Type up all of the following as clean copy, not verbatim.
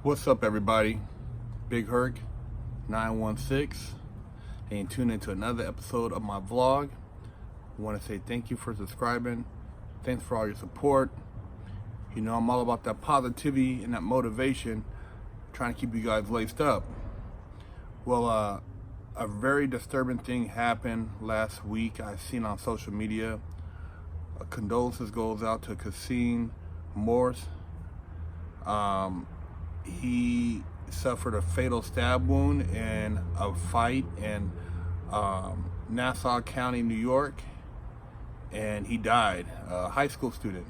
What's up, everybody? Big Herc 916, and tune into another episode of my vlog. I want to say thank you for subscribing. Thanks for all your support. You know, I'm all about that positivity and that motivation, trying to keep you guys laced up. Well, a very disturbing thing happened last week. I've seen on social media. Condolences goes out to Kassim Morse. He suffered a fatal stab wound in a fight in Nassau County, New York, and he died, a high school student.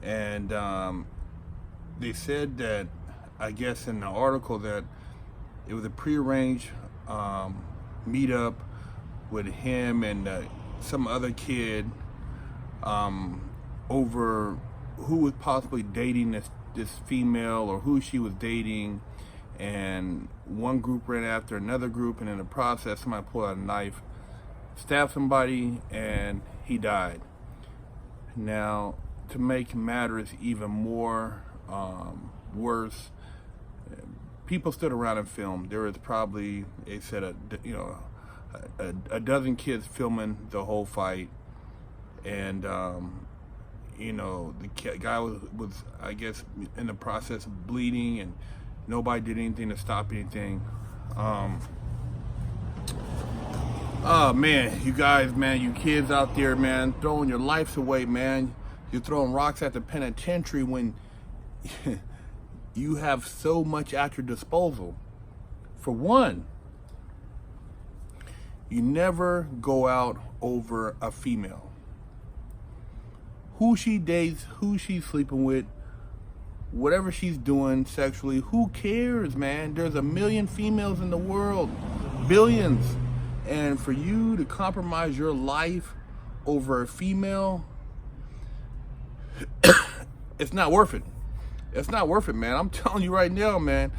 And they said that, I guess in the article, that it was a prearranged meetup with him and some other kid over who was possibly dating this female, or who she was dating. And one group ran after another group, and in the process somebody pulled out a knife, stabbed somebody, and he died. Now, to make matters even more worse, people stood around and filmed. There was probably, they said, a dozen kids filming the whole fight. And you know, the guy was, I guess, in the process of bleeding, and nobody did anything to stop anything. Oh man, you guys, man, you kids out there, man, throwing your lives away, man. You're throwing rocks at the penitentiary when you have so much at your disposal. For one, you never go out over a female. Who she dates, who she's sleeping with, whatever she's doing sexually, who cares, man? There's a million females in the world, billions. And for you to compromise your life over a female, it's not worth it. It's not worth it, man. I'm telling you right now, man.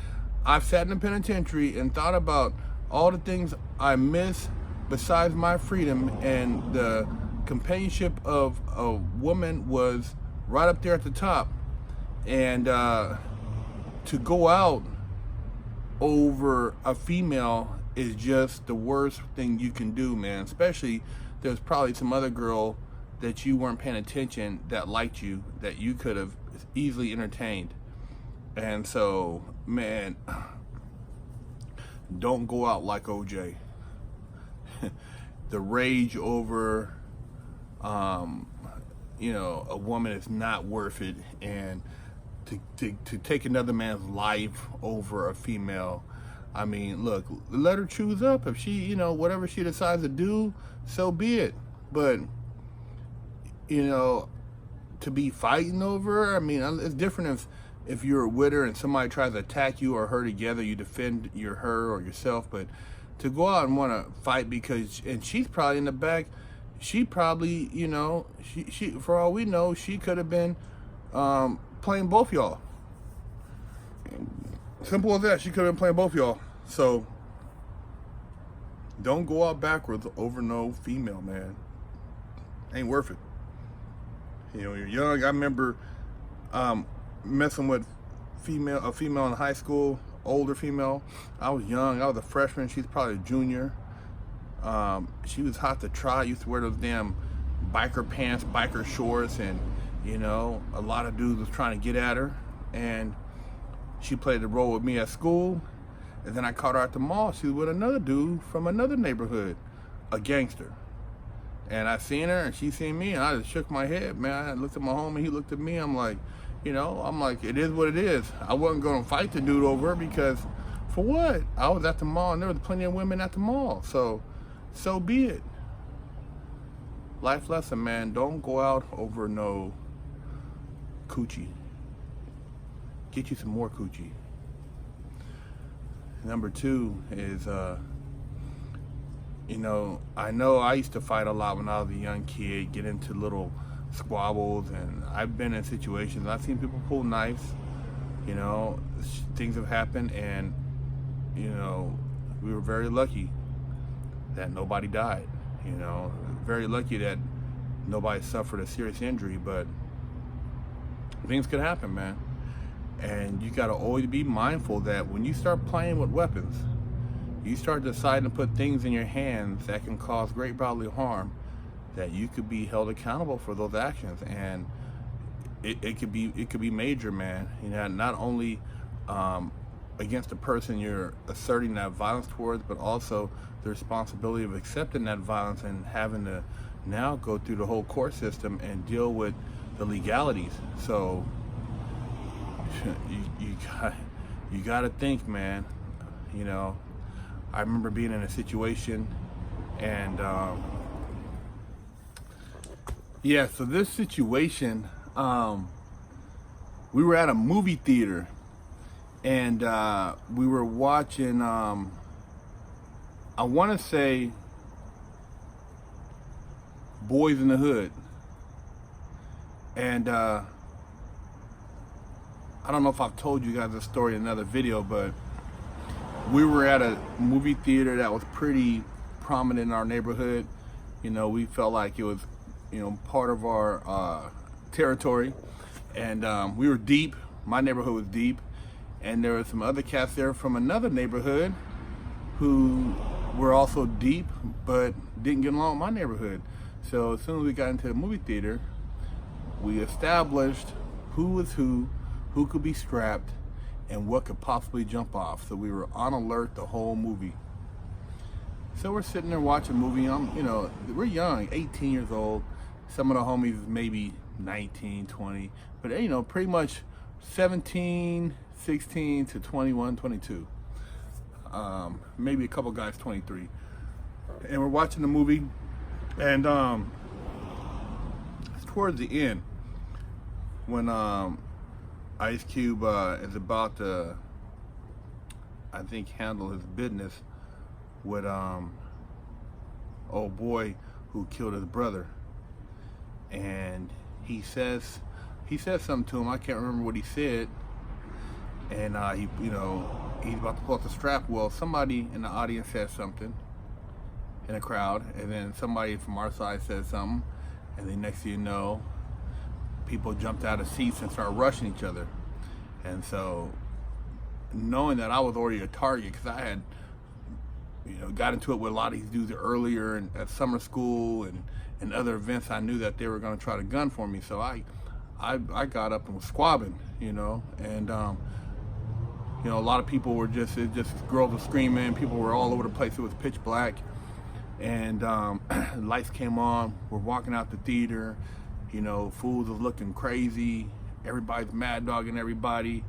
I've sat in the penitentiary and thought about all the things I miss besides my freedom, and the companionship of a woman was right up there at the top. And to go out over a female is just the worst thing you can do, man. Especially, there's probably some other girl that you weren't paying attention that liked you, that you could have easily entertained. And so, man, don't go out like OJ. The rage over you know, a woman is not worth it, and to take another man's life over a female, I mean, look, let her choose up. If she, you know, whatever she decides to do, so be it. But, you know, to be fighting over her, I mean, it's different if you're with her and somebody tries to attack you or her together, you defend her or yourself. But to go out and want to fight because, and she's probably in the back, she probably, you know, she for all we know, she could have been playing both y'all. Simple as that. She could have been playing both y'all. So don't go out backwards over no female, man. Ain't worth it. You know, you're young. I remember messing with a female in high school, older female. I was young. I was a freshman. She's probably a junior. She was hot to try. Used to wear those damn biker pants, biker shorts, and, you know, a lot of dudes was trying to get at her. And she played the role with me at school. And then I caught her at the mall. She was with another dude from another neighborhood, a gangster. And I seen her, and she seen me, and I just shook my head, man. I looked at my homie, he looked at me. I'm like, you know, it is what it is. I wasn't going to fight the dude over her, because for what? I was at the mall, and there was plenty of women at the mall. So be it. Life lesson, man. Don't go out over no coochie. Get you some more coochie. Number two is, you know I used to fight a lot when I was a young kid, get into little squabbles, and I've been in situations, I've seen people pull knives, you know, things have happened, and, you know, we were very lucky that nobody died, you know, very lucky that nobody suffered a serious injury, but things could happen, man. And you got to always be mindful that when you start playing with weapons, you start deciding to put things in your hands that can cause great bodily harm, that you could be held accountable for those actions. And it could be major, man. You know, not only against the person you're asserting that violence towards, but also the responsibility of accepting that violence and having to now go through the whole court system and deal with the legalities. So you got to think, man. You know, I remember being in a situation, and yeah, so this situation, we were at a movie theater, and we were watching, I want to say, Boys in the Hood. And I don't know if I've told you guys this story in another video, but we were at a movie theater that was pretty prominent in our neighborhood. You know, we felt like it was, you know, part of our territory. And we were deep. My neighborhood was deep. And there were some other cats there from another neighborhood who were also deep, but didn't get along with my neighborhood. So as soon as we got into the movie theater, we established who was who could be strapped, and what could possibly jump off. So we were on alert the whole movie. So we're sitting there watching a movie. You know, we're young, 18 years old. Some of the homies maybe 19, 20, but you know, pretty much 17, 16 to 21, 22. Maybe a couple guys 23. And we're watching the movie, and it's towards the end when Ice Cube is about to, I think, handle his business with old boy who killed his brother. And he says something to him. I can't remember what he said. And he, you know, he's about to pull out the strap. Well, somebody in the audience says something in a crowd, and then somebody from our side says something, and then next thing you know, people jumped out of seats and started rushing each other. And so, knowing that I was already a target, because I had, you know, got into it with a lot of these dudes earlier and at summer school and other events, I knew that they were going to try to gun for me. So I got up and was squabbing, you know, and you know, a lot of people were just girls were screaming, people were all over the place. It was pitch black, and lights came on. We're walking out the theater, you know, fools was looking crazy. Everybody's mad dogging everybody,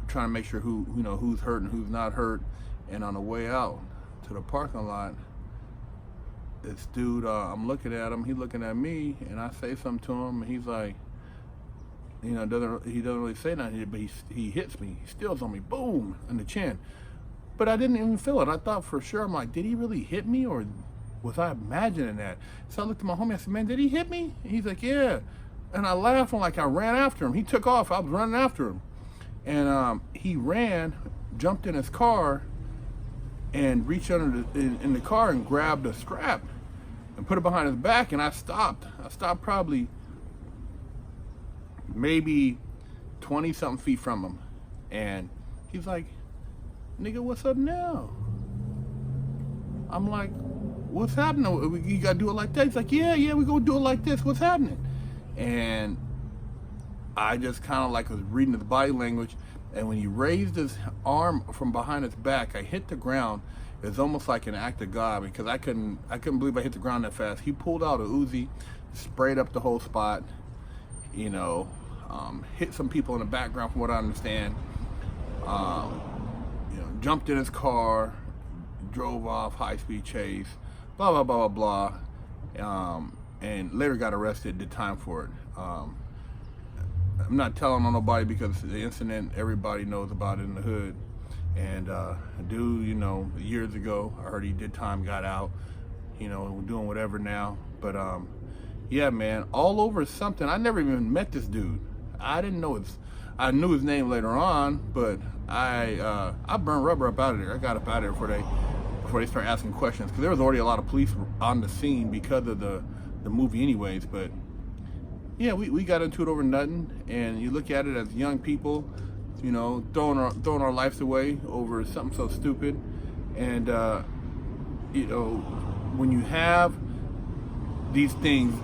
trying to make sure who's hurt and who's not hurt. And on the way out to the parking lot, this dude, I'm looking at him, he's looking at me, and I say something to him, and he's like, you know, he doesn't really say nothing, but he hits me, he steals on me, boom, in the chin. But I didn't even feel it. I thought for sure, I'm like, did he really hit me, or was I imagining that? So I looked at my homie, I said, man, did he hit me? And he's like, yeah. And I laughed, and like I ran after him. He took off, I was running after him. And he ran, jumped in his car, and reached under in the car and grabbed a strap and put it behind his back, and I stopped. I stopped probably maybe 20 something feet from him. And he's like, nigga, what's up now? I'm like, what's happening? You gotta do it like that? He's like, yeah, we gonna do it like this. What's happening? And I just kind of like was reading his body language, and when he raised his arm from behind his back, I hit the ground. It was almost like an act of God, because I couldn't believe I hit the ground that fast. He pulled out a Uzi, sprayed up the whole spot, you know, hit some people in the background from what I understand, you know, jumped in his car, drove off, high-speed chase, blah, blah, blah, blah, blah, and later got arrested, did time for it. I'm not telling on nobody, because the incident, everybody knows about it in the hood. And a dude, you know, years ago, I heard he did time, got out, you know, doing whatever now. But yeah, man, all over something. I never even met this dude. I didn't know I knew his name later on, but I burned rubber up out of there. I got up out of there before they started asking questions, because there was already a lot of police on the scene because of the movie anyways. But yeah, we got into it over nothing. And you look at it as young people, throwing our lives away over something so stupid. And when you have these things,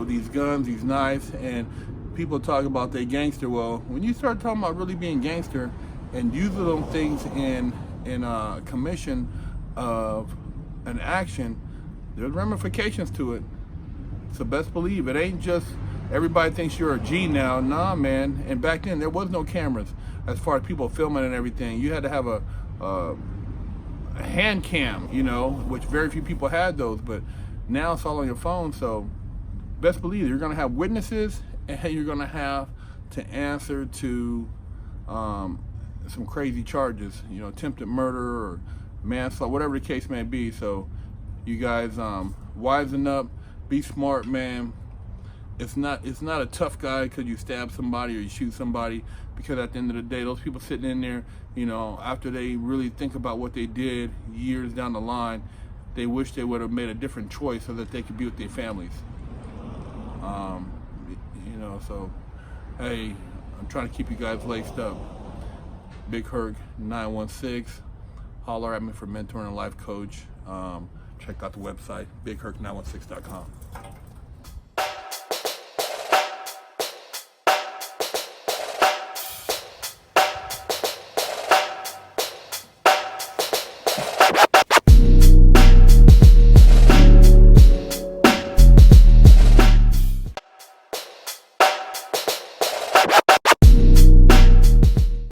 these guns, these knives, and people talk about they gangster. Well, when you start talking about really being gangster and using them things in commission of an action, there's ramifications to it. So best believe it ain't just everybody thinks you're a G now. Nah, man. And back then there was no cameras as far as people filming and everything. You had to have a hand cam, which very few people had those. But now it's all on your phone. So best believe you're gonna have witnesses, and you're gonna have to answer to some crazy charges. Attempted murder or manslaughter, whatever the case may be. So you guys wisen up, be smart, man. It's not a tough guy because you stab somebody or you shoot somebody, because at the end of the day, those people sitting in there, after they really think about what they did years down the line, they wish they would have made a different choice so that they could be with their families. So hey, I'm trying to keep you guys laced up. Big Herc 916. Holler at me for mentoring and life coach. Check out the website, bigherc916.com.